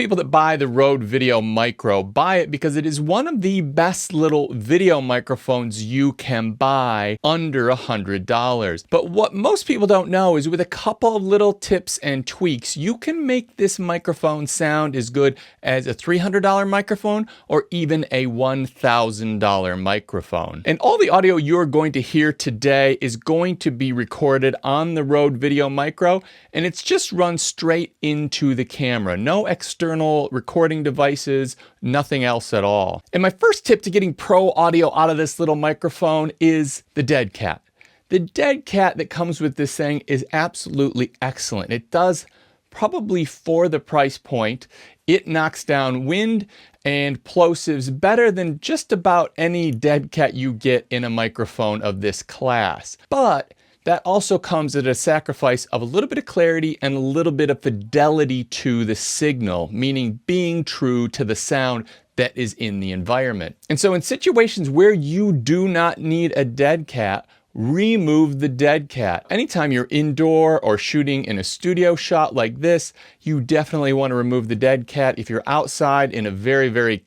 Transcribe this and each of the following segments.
people that buy the Rode VideoMicro buy it because it is one of the best little video microphones you can buy under $100. But what most people don't know is with a couple of little tips and tweaks, you can make this microphone sound as good as a $300 microphone or even a $1,000 microphone. And all the audio you're going to hear today is going to be recorded on the Rode VideoMicro, and it's just run straight into the camera. No external recording devices, nothing else at all. And my first tip to getting pro audio out of this little microphone is the dead cat. The dead cat that comes with this thing is absolutely excellent. It does, probably for the price point, it knocks down wind and plosives better than just about any dead cat you get in a microphone of this class. But that also comes at a sacrifice of a little bit of clarity and a little bit of fidelity to the signal, meaning being true to the sound that is in the environment. And so in situations where you do not need a dead cat, remove the dead cat. Anytime you're indoor or shooting in a studio shot like this, you definitely want to remove the dead cat. If you're outside in a very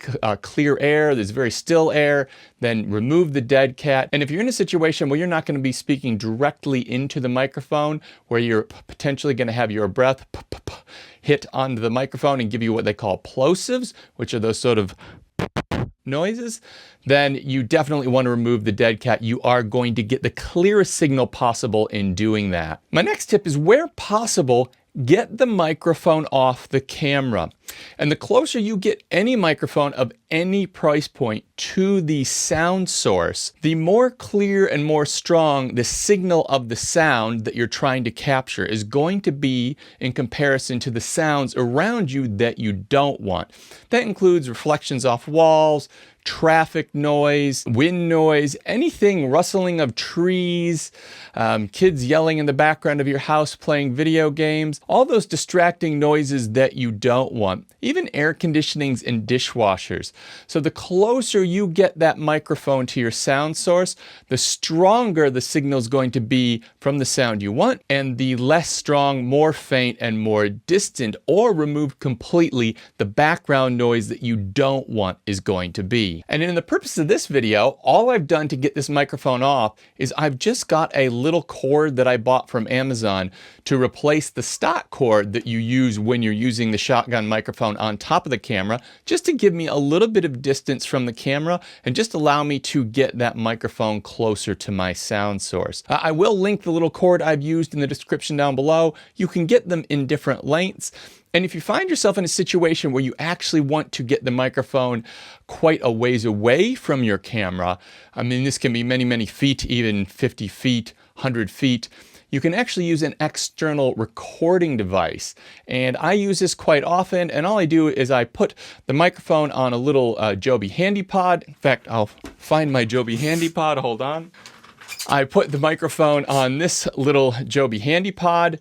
clear air, there's very still air, then remove the dead cat. And if you're in a situation where you're not going to be speaking directly into the microphone, where you're potentially going to have your breath hit onto the microphone and give you what they call plosives, which are those sort of noises, then you definitely want to remove the dead cat. You are going to get the clearest signal possible in doing that. My next tip is, where possible, get the microphone off the camera. And the closer you get any microphone of any price point to the sound source, the more clear and more strong the signal of the sound that you're trying to capture is going to be in comparison to the sounds around you that you don't want. That includes reflections off walls, traffic noise, wind noise, anything rustling of trees, kids yelling in the background of your house playing video games, all those distracting noises that you don't want, even air conditionings and dishwashers. So the closer you get that microphone to your sound source, the stronger the signal is going to be from the sound you want, and the less strong, more faint, and more distant or removed completely the background noise that you don't want is going to be. And in the purpose of this video, all I've done to get this microphone off is I've just got a little cord that I bought from Amazon to replace the stock cord that you use when you're using the shotgun microphone on top of the camera, just to give me a little bit of distance from the camera and just allow me to get that microphone closer to my sound source. I will link the little cord I've used in the description down below. You can get them in different lengths. And if you find yourself in a situation where you actually want to get the microphone quite a ways away from your camera, I mean, this can be many feet, even 50 feet, 100 feet, you can actually use an external recording device. And I use this quite often, and all I do is I put the microphone on a little Joby Handy Pod. In fact, I'll find my Joby Handy Pod, hold on. I put the microphone on this little Joby Handy Pod,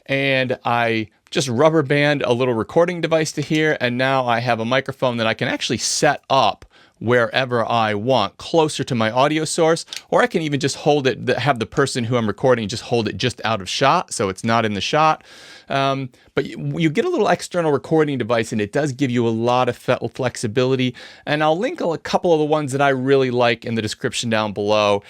and I just rubber band a little recording device to here, and now I have a microphone that I can actually set up wherever I want, closer to my audio source, or I can even just hold it, have the person who I'm recording just hold it just out of shot, so it's not in the shot. But you get a little external recording device, and it does give you a lot of flexibility. And I'll link a couple of the ones that I really like in the description down below.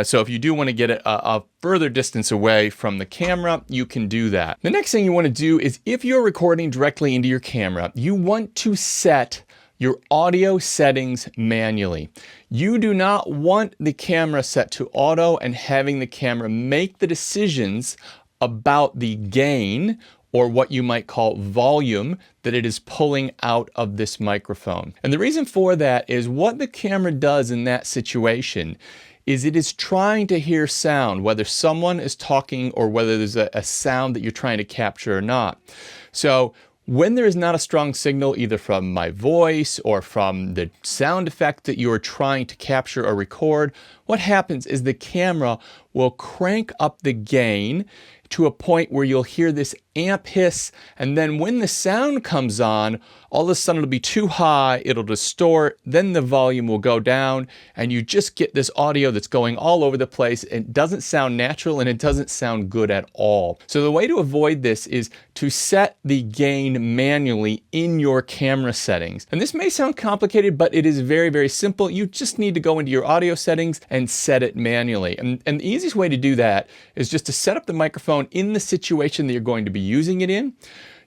So if you do want to get it a further distance away from the camera, you can do that. The next thing you want to do is, if you're recording directly into your camera, you want to set your audio settings manually. You do not want the camera set to auto and having the camera make the decisions about the gain, or what you might call volume, that it is pulling out of this microphone. And the reason for that is, what the camera does in that situation is it is trying to hear sound, whether someone is talking or whether there's a sound that you're trying to capture or not. So when there is not a strong signal, either from my voice or from the sound effect that you are trying to capture or record, what happens is the camera will crank up the gain to a point where you'll hear this amp hiss, and then when the sound comes on, all of a sudden it'll be too high, it'll distort, then the volume will go down, and you just get this audio that's going all over the place. It doesn't sound natural and it doesn't sound good at all. So the way to avoid this is to set the gain manually in your camera settings. And this may sound complicated, but it is very, very simple. You just need to go into your audio settings and set it manually. And the easiest way to do that is just to set up the microphone in the situation that you're going to be using it in.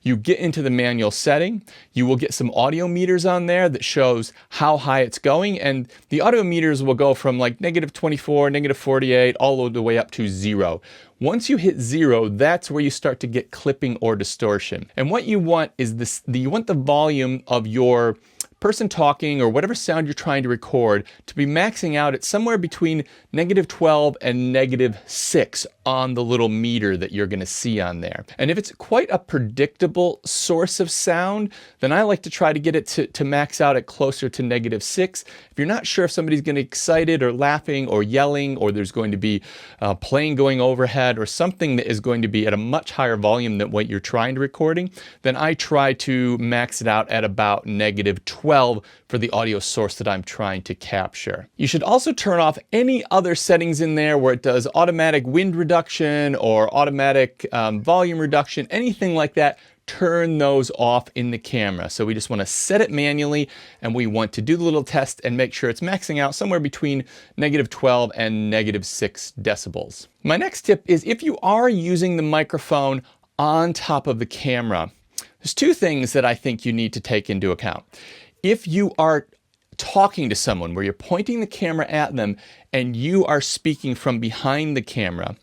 You get into the manual setting, you will get some audio meters on there that shows how high it's going, and the audio meters will go from like -24, -48, all the way up to 0. Once you hit 0, that's where you start to get clipping or distortion. And what you want is this, you want the volume of your person talking or whatever sound you're trying to record to be maxing out at somewhere between -12 and -6 on the little meter that you're going to see on there. And if it's quite a predictable source of sound, then I like to try to get it to max out at closer to -6. If you're not sure if somebody's going to be excited or laughing or yelling, or there's going to be a plane going overhead or something that is going to be at a much higher volume than what you're trying to recording, then I try to max it out at about -12 for the audio source that I'm trying to capture. You should also turn off any other settings in there where it does automatic wind reduction or automatic volume reduction, anything like that. Turn those off in the camera. So we just want to set it manually, and we want to do the little test and make sure it's maxing out somewhere between -12 and -6 decibels. My next tip is, if you are using the microphone on top of the camera, there's two things that I think you need to take into account. If you are talking to someone where you're pointing the camera at them and you are speaking from behind the camera,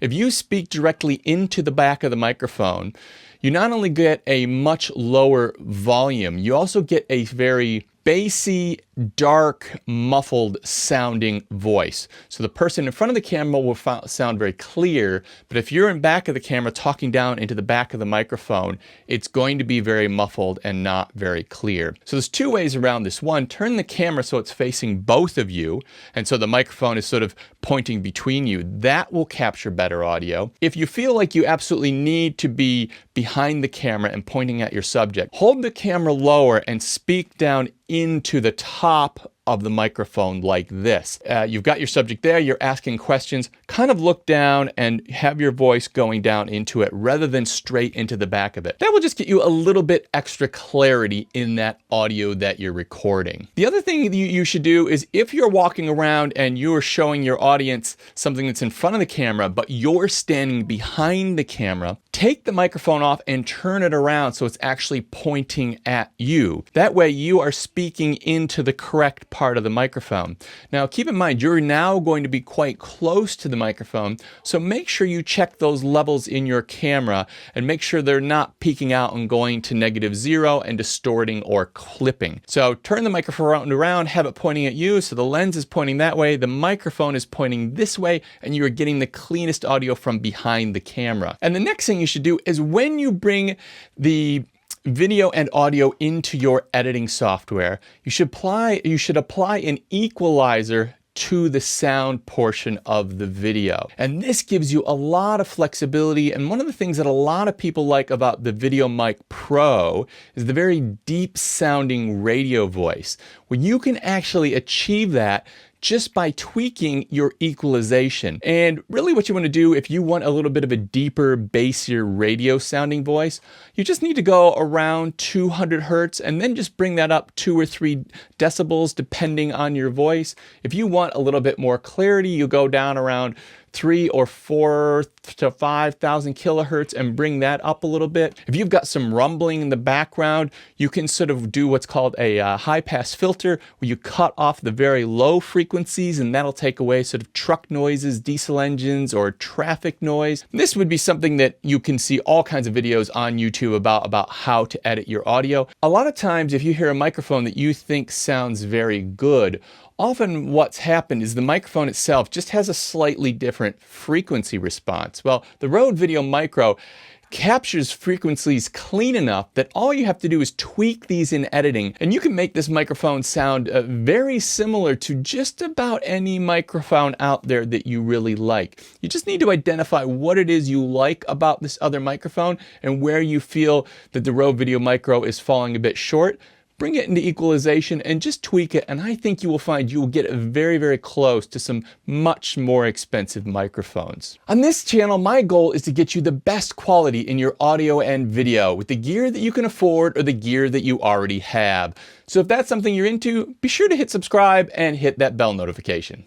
if you speak directly into the back of the microphone, you not only get a much lower volume, you also get a very bassy, dark, muffled sounding voice. So the person in front of the camera will sound very clear, but if you're in back of the camera talking down into the back of the microphone, it's going to be very muffled and not very clear. So there's two ways around this. One, turn the camera so it's facing both of you, and so the microphone is sort of pointing between you. That will capture better audio. If you feel like you absolutely need to be behind the camera and pointing at your subject, hold the camera lower and speak down into the top of the microphone like this. You've got your subject there, you're asking questions, kind of look down and have your voice going down into it rather than straight into the back of it. That will just get you a little bit extra clarity in that audio that you're recording. The other thing you should do is, if you're walking around and you're showing your audience something that's in front of the camera, but you're standing behind the camera, take the microphone off and turn it around so it's actually pointing at you. That way you are speaking into the correct part of the microphone. Now keep in mind, you're now going to be quite close to the microphone, so make sure you check those levels in your camera and make sure they're not peaking out and going to -0 and distorting or clipping. So turn the microphone around, have it pointing at you, so the lens is pointing that way, the microphone is pointing this way, and you are getting the cleanest audio from behind the camera. And the next thing you should do is, when you bring the video and audio into your editing software, you should apply an equalizer to the sound portion of the video. And this gives you a lot of flexibility, and one of the things that a lot of people like about the VideoMic Pro is the very deep sounding radio voice. Well, you can actually achieve that just by tweaking your equalization. And really what you want to do, if you want a little bit of a deeper, bassier radio sounding voice, you just need to go around 200 hertz and then just bring that up 2 or 3 decibels depending on your voice. If you want a little bit more clarity, you go down around 3 or 4 to 5,000 kilohertz and bring that up a little bit. If you've got some rumbling in the background, you can sort of do what's called a high pass filter, where you cut off the very low frequencies, and that'll take away sort of truck noises, diesel engines, or traffic noise. This would be something that you can see all kinds of videos on YouTube about how to edit your audio. A lot of times, if you hear a microphone that you think sounds very good, often what's happened is the microphone itself just has a slightly different frequency response. Well, the Rode VideoMicro captures frequencies clean enough that all you have to do is tweak these in editing, and you can make this microphone sound very similar to just about any microphone out there that you really like. You just need to identify what it is you like about this other microphone and where you feel that the Rode VideoMicro is falling a bit short. Bring it into equalization and just tweak it, and I think you will find you will get very, very close to some much more expensive microphones. On this channel, my goal is to get you the best quality in your audio and video with the gear that you can afford or the gear that you already have. So if that's something you're into, be sure to hit subscribe and hit that bell notification.